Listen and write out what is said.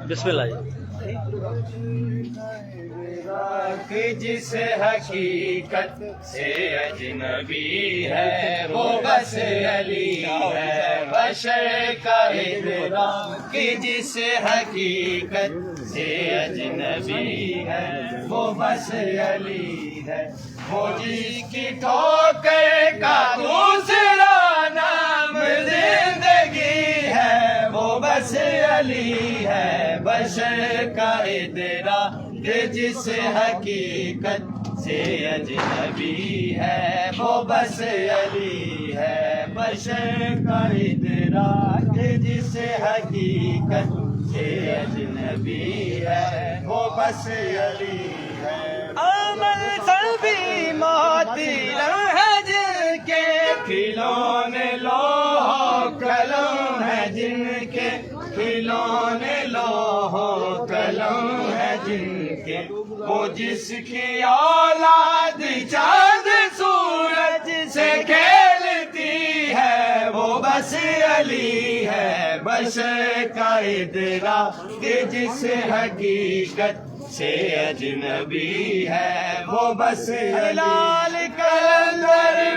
بسم اللہ کہ جس حقیقت سے اجنبی ہے وہ بس علی ہے بشر کا ادراک کہ جس حقیقت سے اجنبی ہے وہ بس علی ہے وہ جس کی ٹھوکر کا دوسرا نام زندگی ہے وہ بس علی ہے بشر کا ادراک کہ جس حقیقت سے اجنبی ہے وہ بس علی ہے بشر کا ادراک کہ جس حقیقت سے اجنبی ہے وہ بس علی ہے عمل سبھی موتی ہے جن کے کھلونے لوح قلم ہے جن کے کھلونے لوح قلم ہے جن کے وہ جس کی اولاد چاند سورج سے کھیلتی ہے وہ بس علی ہے بشر کا ادراک کہ جس حقیقت سے اجنبی ہے وہ بس علی لال کلندر